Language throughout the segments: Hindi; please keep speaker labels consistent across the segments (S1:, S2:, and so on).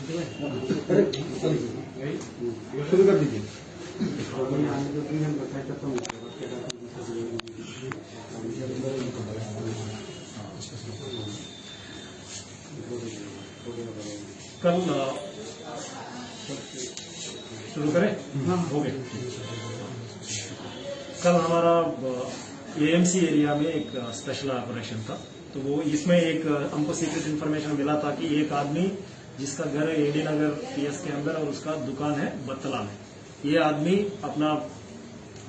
S1: शुरू कर दीजिए।
S2: कल शुरू करें? हाँ, हो गए। कल हमारा एएमसी एरिया में एक स्पेशल ऑपरेशन था, तो वो इसमें एक हमको सीक्रेट इन्फॉर्मेशन मिला था कि एक आदमी जिसका घर है एडी नगर पीएस के अंदर और उसका दुकान है बत्तला में, ये आदमी अपना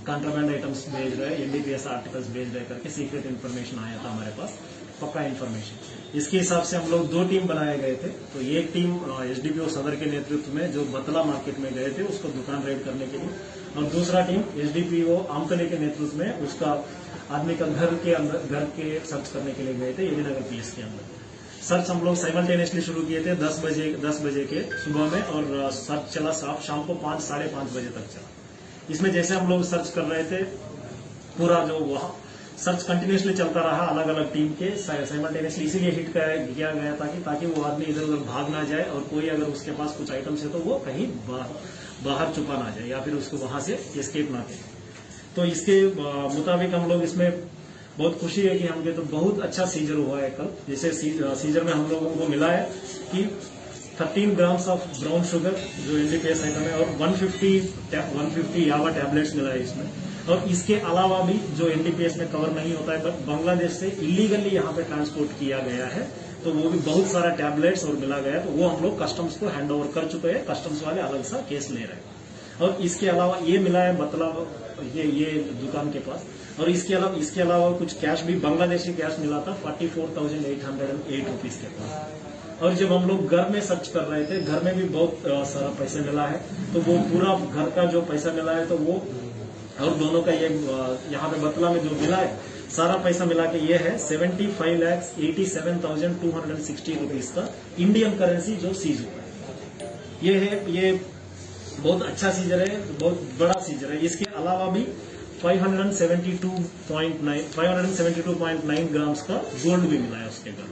S2: कॉन्ट्राबैंड आइटम्स भेज रहे हैं, एनडीपीएस आर्टिकल्स भेज रहे करके सीक्रेट इन्फॉर्मेशन आया था हमारे पास, पक्का इन्फॉर्मेशन। इसके हिसाब से हम लोग 2 टीम बनाए गए थे। तो एक टीम एसडीपीओ सदर के नेतृत्व में जो बतला मार्केट में गए थे उसको दुकान रेड करने के लिए, और दूसरा टीम एसडीपीओ आमतले के नेतृत्व में उसका आदमी का घर के सर्च करने के लिए गए थे एडी नगर पीएस के अंदर। सर्च हम लोग साइमल्टेनियसली शुरू किए थे 10 बजे के सुबह में, और सर्च चला शाम को 5 साढ़े 5 बजे तक चला। इसमें जैसे हम लोग सर्च कर रहे थे, पूरा जो वहां सर्च कंटिन्यूसली चलता रहा अलग अलग टीम के साइमल्टेनियसली, इसीलिए हिट किया गया था कि ताकि वो आदमी इधर उधर भाग ना जाए, और कोई अगर उसके पास कुछ आइटम्स है तो वो कहीं बाहर छुपा ना जाए या फिर उसको वहां से एस्केप ना करे। तो इसके मुताबिक हम लोग इसमें बहुत खुशी है कि हमके तो बहुत अच्छा सीजर हुआ है कल। जैसे सीजर में हम लोगों को मिला है कि 13 ग्राम्स ऑफ ब्राउन शुगर जो एनडीपीएस आइटम है, और 150 यावा टैबलेट्स मिला है इसमें। और इसके अलावा भी जो एनडीपीएस में कवर नहीं होता है बट बांग्लादेश से इलीगली यहाँ पे ट्रांसपोर्ट किया गया है, तो वो भी बहुत सारा टैबलेट्स और मिला गया है, तो वो हम लोग कस्टम्स को हैंड ओवर कर चुके हैं। कस्टम्स वाले अलग सा केस ले रहे हैं। और इसके अलावा ये मिला है मतलब ये दुकान के पास, और इसके अलावा कुछ कैश भी बांग्लादेशी कैश मिला था 44,808 रुपीज के पास। और जब हम लोग घर में सर्च कर रहे थे, घर में भी बहुत सारा पैसा मिला है, तो वो पूरा घर का जो पैसा मिला है तो वो, और दोनों का ये यहाँ पे बतला में जो मिला है सारा पैसा मिला के ये है 75,87,260 रुपीज का इंडियन करेंसी जो सीज हुआ है। ये बहुत अच्छा सीजर है, बहुत बड़ा सीजर है। इसके अलावा भी 572.9 ग्राम्स का गोल्ड भी मिला है उसके घर।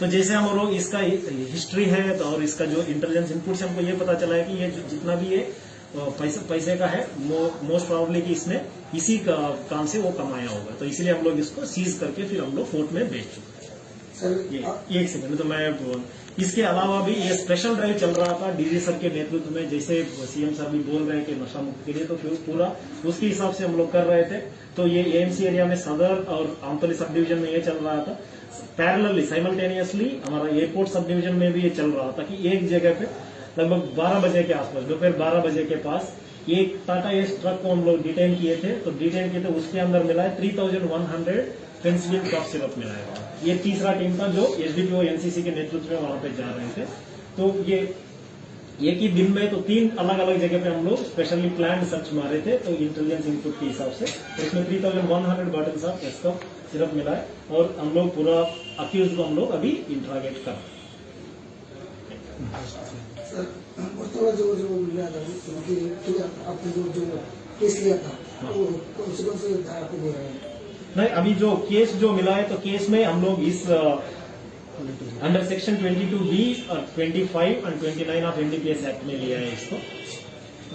S2: तो जैसे हम लोग इसका हिस्ट्री है तो और इसका जो इंटेलिजेंस इनपुट से हमको ये पता चला है कि ये जितना भी ये पैसे का है मोस्ट प्रोबेबली कि इसने इसी काम से वो कमाया होगा, तो इसलिए हम लोग इसको सीज करके फिर हम लोग कोर्ट में भेज चुके हैं। एक सेकंड, तो मैं इसके अलावा भी ये स्पेशल ड्राइव चल रहा था डीजी सर के नेतृत्व में, जैसे सीएम सर भी बोल रहे हैं कि नशा मुक्त के लिए, तो फिर पूरा उसके हिसाब से हम लोग कर रहे थे। तो ये एएमसी एरिया में सदर और आमतली सब डिवीजन में ये चल रहा था। पैरेलली साइमल्टेनियसली हमारा एयरपोर्ट सब डिवीजन में भी ये चल रहा था कि एक जगह पे लगभग 12 बजे के आसपास, दोपहर 12 बजे के पास एक टाटा एस ट्रक को हम लोग डिटेन किए थे। तो उसके अंदर मिला है 3,100 पेंसिलिन कफ सिरप मिला है। ये तीसरा टीम था जो एसडीपीओ एनसीसी के नेतृत्व में वहां पे जा रहे थे। तो ये एक ही दिन में तो 3 अलग अलग जगह पे हम लोग स्पेशली प्लान सर्च मारे थे, तो इंटेलिजेंस इनपुट के हिसाब से। तो इसमें 3,100 bottles of S cough syrup मिला है, और हम लोग पूरा अक्यूज को हम लोग अभी इंट्रागेट कर रहे हैं।
S3: जो मिला था आपने जो केस लिया था वो कौन से धारा पे दे रहे हैं?
S2: नहीं, अभी जो केस जो मिला है तो केस में हम लोग इस अंडर सेक्शन 22B और 25 और 29 ऑफ एनडीपीएस एक्ट में लिया है इसको।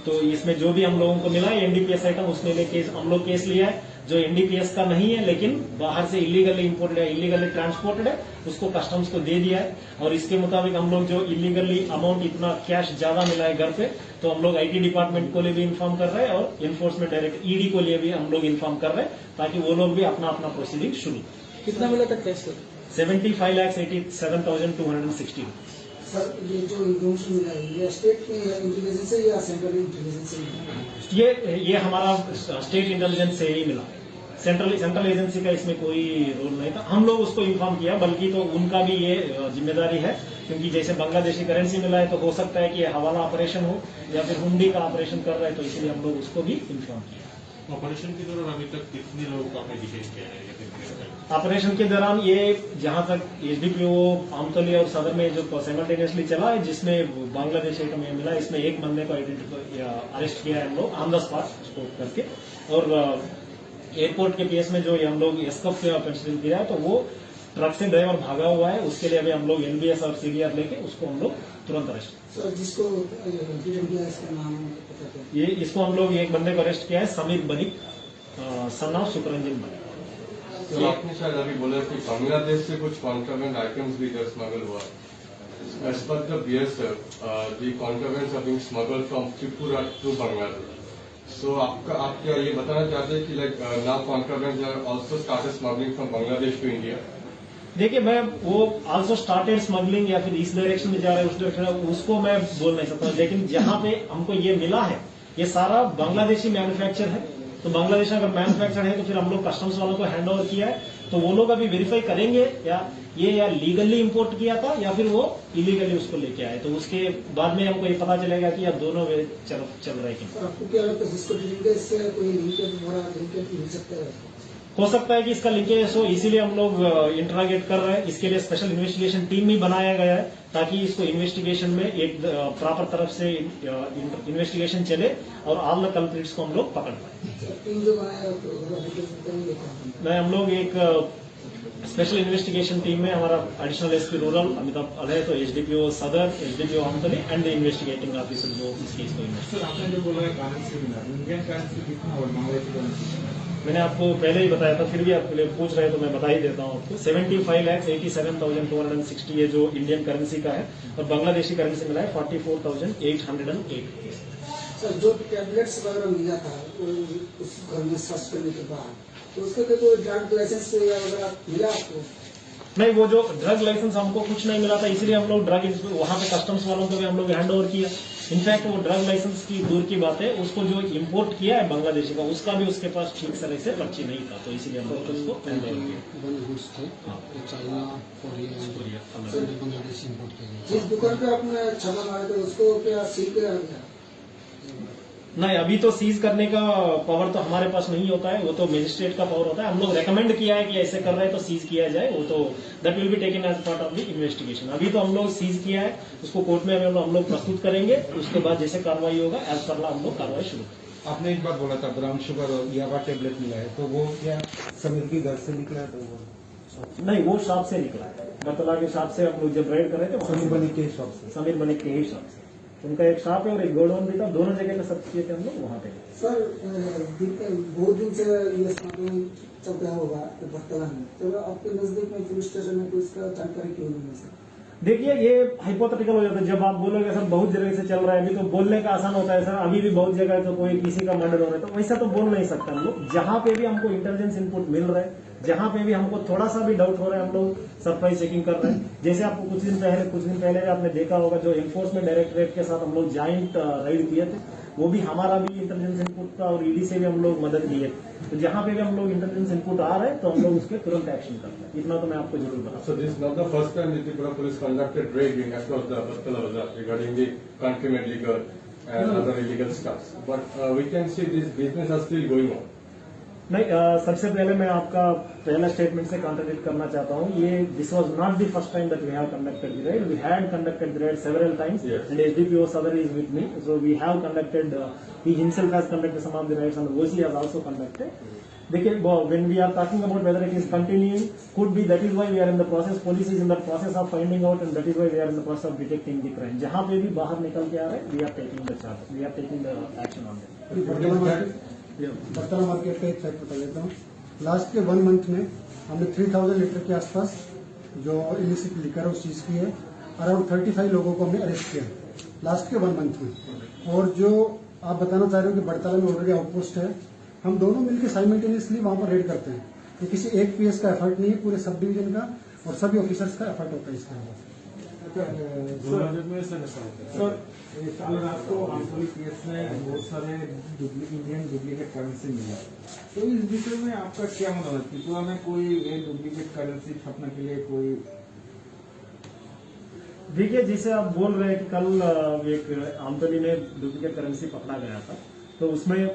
S2: तो इसमें जो भी हम लोगों को मिला है एनडीपीएस आइटम उसमें हम लोग केस लिया है जो एनडीपीएस का नहीं है लेकिन बाहर से इलीगली इंपोर्टेड है, इलीगली ट्रांसपोर्टेड है, उसको कस्टम्स को दे दिया है। और इसके मुताबिक हम लोग जो इलीगली अमाउंट इतना कैश ज्यादा मिला है घर पे, तो हम लोग आईटी डिपार्टमेंट को लिए भी इन्फॉर्म कर रहे हैं और एनफोर्समेंट डायरेक्ट ईडी को लिए भी हम लोग इन्फॉर्म कर रहे हैं, ताकि वो लोग भी अपना अपना प्रोसीडिंग शुरू।
S3: कितना मिला था कैश?
S2: 75,87,260।
S3: सर ये जो इन्फॉर्मेशन मिला है ये स्टेट इंटेलिजेंस से या सेंट्रल इंटेलिजेंस से?
S2: ये हमारा स्टेट इंटेलिजेंस से ही मिला। सेंट्रल एजेंसी का इसमें कोई रोल नहीं था। हम लोग उसको इन्फॉर्म किया, बल्कि तो उनका भी ये जिम्मेदारी है, क्योंकि जैसे बांग्लादेशी करेंसी मिला है तो हो सकता है कि ये हवाला ऑपरेशन हो या फिर हुंडी का ऑपरेशन कर रहा है, तो इसलिए हम लोग उसको भी इन्फॉर्म किया।
S4: ऑपरेशन के दौरान अभी तक कितने लोगों को आपने डिटेन किया है?
S2: ऑपरेशन के दौरान ये जहां तक एसडीपीओ आमतली और सदर में जो साइमल्टेनियसली चला है, जिसमें बांग्लादेश आइटम ये मिला, इसमें एक बंदे को अरेस्ट किया है हम लोग ऑन द स्पॉट करके। और एयरपोर्ट के केस में जो हम लोग एसकफ पेंसिल किया है, तो वो ट्रक से ड्राइवर भागा हुआ है, उसके लिए अभी हम लोग एनबीएस और सीडीआर लेके उसको हम लोग तुरंत अरेस्ट।
S3: सर जिसको डिटेन किया है इसका नाम पता क्या?
S2: ये इसको हम लोग एक बंदे को अरेस्ट किया है, समीर बनिक, सन ऑफ सुकरंजन बनिक।
S5: तो आपने शायद अभी बोला कि बांग्लादेश से कुछ कॉन्ट्राबेंड आइटम्स भी इधर स्मगल हुआ। As per the BSF, the contrabands are being smuggled from Tripura to Bangladesh. So आप क्या ये बताना चाहते हैं कि now contrabands are also started smuggling from Bangladesh to India?
S2: देखिए, मैं वो आल्सो स्टार्टेड स्मगलिंग या फिर इस डायरेक्शन में जा रहा है, उस डायरेक्शन में, उसको मैं बोल नहीं सकता, लेकिन जहां पे हमको ये मिला है ये सारा बांग्लादेशी मैन्युफैक्चर है। तो बांग्लादेश अगर मैन्युफैक्चर है तो फिर हम लोग कस्टम्स वालों को हैंड ओवर किया है, तो वो लोग अभी वेरीफाई करेंगे या लीगली इंपोर्ट किया था या फिर वो इलीगली उसको लेके आए, तो उसके बाद में हमको ये पता चलेगा कि अब दोनों वे चल रहा है कि।
S3: आपको क्या लगता है जिसको डिटेन किया इससे कोई लिंकेज मिल सकता है?
S2: हो सकता है कि इसका लिंकेज हो, इसीलिए हम लोग इंटरागेट कर रहे हैं। इसके लिए स्पेशल इन्वेस्टिगेशन टीम भी बनाया गया है ताकि इसको इन्वेस्टिगेशन में एक प्रॉपर तरफ से इन्वेस्टिगेशन चले और ऑल द कल्प्रिट्स को हम लोग पकड़ पाए।
S3: टीम जो बनाया
S2: मैं हम लोग एक स्पेशल इन्वेस्टिगेशन टीम में हमारा additional SP rural Amitabh Alay, तो SDPO Sadar, SDPO Ampani and the investigating officer जो इस केस को इन्वेस्टिगेट।
S1: सर आपने जो बोला है करेंसी मिला, इंडियन करेंसी कितना और बांग्लादेशी करेंसी?
S2: मैंने आपको पहले ही बताया था, फिर भी आप पूछ रहे हैं तो मैं बता ही देता हूँ आपको। 75,87,260 ये जो इंडियन करेंसी का है और बांग्लादेशी करेंसी मिला है 44,808।
S3: सर जो टैबलेट्स वगैरह मिला था उस घर में सर्च करने के बाद, तो उसके लिए कोई ड्रग लाइसेंस वगैरह मिला आपको?
S2: नहीं, वो जो ड्रग लाइसेंस हमको कुछ नहीं मिला था, इसलिए हम लोग ड्रग वहां पे कस्टम्स वालों को भी हम लोग हैंड ओवर किया। इनफैक्ट वो ड्रग लाइसेंस की दूर की बात है, उसको जो इंपोर्ट किया है बांग्लादेशी का, उसका भी उसके पास ठीक तरह से पर्ची नहीं था, तो इसीलिए हम लोग उसको हैंड ओवर किया।
S6: चाइना, कोरिया, बांग्लादेश इंपोर्ट किया।
S3: जिस दुकान पे आपने छापा मारे थे उसको क्या सील किया गया?
S2: नहीं, अभी तो सीज करने का पावर तो हमारे पास नहीं होता है, वो तो मजिस्ट्रेट का पावर होता है। हम लोग रेकमेंड किया है कि ऐसे कर रहे हैं तो सीज किया जाए, वो तो that will be taken as part of the investigation. अभी तो हम लोग सीज किया है, उसको कोर्ट में हम लोग प्रस्तुत करेंगे, उसके बाद जैसे कार्रवाई होगा एज पर लॉ हम लोग कार्रवाई शुरू करेंगे।
S1: आपने एक बात बोला था ब्राउन शुगर और याबा टेबलेट मिला है, तो वो क्या समीर की घर से निकला है? तो वो
S2: नहीं, वो शॉप से निकला है, बतला के शॉप से हम लोग जब रेड कर रहे थे
S1: समीर बनी के शॉप से।
S2: समीर बनिक के ही शॉप से। उनका एक शॉप है और एक गोडाउन भी था, दोनों जगह पे सर्च किए थे हम लोग वहां पे।
S3: सर बहुत दिन से ये चल रहा होगा बर्तला में, तो आपके नजदीक में पुलिस स्टेशन में कोई इसका जानकारी क्यों नहीं है सर?
S2: देखिए, ये हाइपोथेटिकल हो जाता है जब आप बोलोगे सर बहुत जगह से चल रहा है, अभी तो बोलने का आसान होता है सर, अभी भी बहुत जगह तो कोई किसी का मर्डर हो रहा है, तो वैसा तो बोल नहीं सकता हम लोग। जहां पे भी हमको इंटेलिजेंस इनपुट मिल रहा है, जहां पे भी हमको थोड़ा सा भी डाउट हो रहा है, हम लोग सरप्राइज चेकिंग कर रहे हैं। जैसे आपको कुछ दिन पहले भी आपने देखा होगा, जो एनफोर्समेंट डायरेक्टरेट के साथ हम लोग ज्वाइंट राइड किए थे, वो भी हमारा भी इंटेलिजेंस इनपुट था और ईडी से भी हम लोग मदद लिए। तो जहां पे भी हम लोग इंटेलिजेंस इनपुट आ रहे हैं तो हम लोग उसके तुरंत एक्शन करते हैं, इतना तो मैं आपको जरूर बता।
S5: So this is not the first time the Tripura police conducted raiding across the Bastala Bazaar regarding the country-made liquor and other illegal stuff. But we can see this business are still going on.
S2: नहीं, सबसे पहले मैं आपका पहला स्टेटमेंट से कॉन्ट्रडिक्ट करना चाहता हूँ। ये this was not the first time that we have conducted the raid, we had conducted the raid several times and SDPO Sadar is with me, so we have conducted, he himself has conducted some of the raids and OC has also conducted. देखिए, when we are talking about whether it is continuing, could be that is why we are in the process, police is in the process of finding out and that is why we are in the process of detecting the crime. जहां पे भी बाहर निकल के आ रहे हैं, we are taking the charge, we are taking the action on that.
S6: Bartala market का एक फैक्ट बता देता हूँ। लास्ट के 1 मंथ में हमने 3000 लीटर के आसपास जो इलिसिट लिकर है उस चीज की है, अराउंड 35 लोगों को हमने अरेस्ट किया लास्ट के 1 मंथ में। और जो आप बताना चाह रहे हो कि बड़तला में ऑलरेडी आउटपोस्ट है, हम दोनों मिलकर साइमल्टेनियसली वहां पर रेड करते हैं। ये किसी एक पीएस का एफर्ट नहीं है, पूरे सब डिवीजन का और सभी ऑफिसर्स का एफर्ट होता है इसके अंदर।
S1: सर कल रात को आंसोली केस में बहुत सारे इंडियन डुप्लीकेट करेंसी मिला, तो इस विषय में आपका क्या मतलब है? त्रिपुरा में कोई डुप्लीकेट करेंसी छापने के लिए कोई?
S2: देखिए, जिसे आप बोल रहे हैं कि कल एक आमतौली में डुप्लीकेट करेंसी पकड़ा गया था, तो उसमें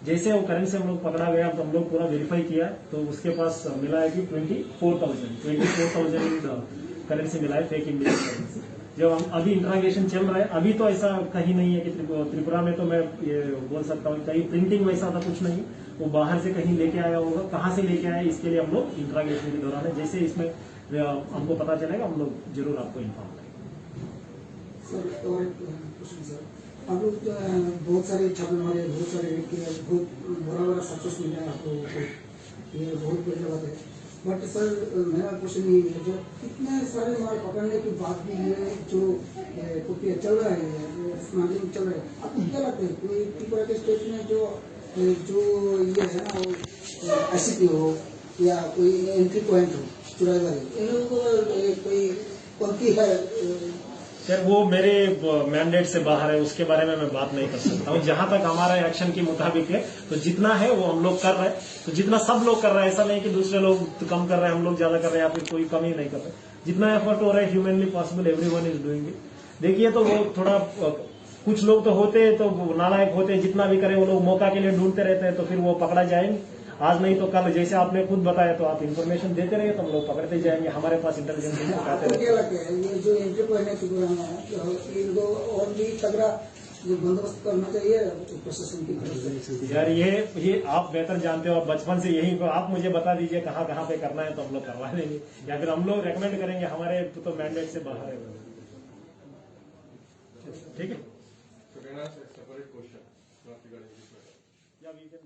S2: जैसे वो करेंसी हम लोग पकड़ा गया तो हम लोग पूरा वेरीफाई किया, तो उसके पास मिला है कि 24,000 करेंसी मिला है, फेक इंडियन करेंसी। जब हम अभी इंट्रागेशन चल रहा है, अभी तो ऐसा कहीं नहीं है कि त्रिपुरा में तो मैं ये बोल सकता हूँ कहीं प्रिंटिंग वैसा था कुछ नहीं। वो बाहर से कहीं लेके आया होगा, कहाँ से लेके आया इसके लिए हम लोग इंट्रागेशन के दौरान है, जैसे इसमें हमको पता चलेगा हम लोग जरूर आपको इन्फॉर्म करेंगे।
S3: सर और एक क्वेश्चन सर, आप लोग बहुत सारे छापे मारे, बहुत सारे रेड किए, बहुत बड़ा सक्सेस मिला है आपको, ये बहुत बढ़िया बात है। बट सर मेरा क्वेश्चन ये है, जो इतने सारे माल पकड़ने के बाद भी ये जो प्रक्रिया चल रहा है, स्मगलिंग चल रहा है, आपको क्या लगता है कोई त्रिपुरा के स्टेट में जो ये है ना वो ICP हो या कोई एंट्री पॉइंट हो चुराई, इन लोगों को कोई पंक्ति है?
S2: सर वो मेरे मैंडेट से बाहर है, उसके बारे में मैं बात नहीं कर सकता हूँ। जहां तक हमारा एक्शन के मुताबिक है तो जितना है वो हम लोग कर रहे हैं, तो जितना सब लोग कर रहे हैं, ऐसा नहीं कि दूसरे लोग तो कम कर रहे हैं हम लोग ज्यादा कर रहे हैं या फिर कोई कमी नहीं कर रहे। जितना एफर्ट हो रहा है humanly possible everyone is doing it. देखिए तो वो थोड़ा कुछ लोग तो होते हैं तो नालायक होते हैं, जितना भी करें वो लोग मौका के लिए ढूंढते रहते हैं, तो फिर वो पकड़ा जाएंगे। आज नहीं तो कल, जैसे आपने खुद बताया, तो आप इन्फॉर्मेशन देते रहिए तो हम लोग पकड़ते जाएंगे। हमारे पास इंटेलिजेंस बताते
S3: आपको क्या
S2: रहते
S3: लगता है ये जो एंट्री पॉइंट है त्रिपुरा में, इनको और भी तगड़ा जो बंदोबस्त करना चाहिए प्रशासन की तरफ से?
S2: यार ये आप बेहतर जानते हो, आप बचपन से यही, आप मुझे बता दीजिए कहाँ कहाँ पे करना है तो हम लोग करवा देंगे, या फिर हम लोग रेकमेंड करेंगे, हमारे तो मैंडेट से बाहर है। ठीक है,
S5: So can I ask a separate question? Not regarding this matter.
S2: या we can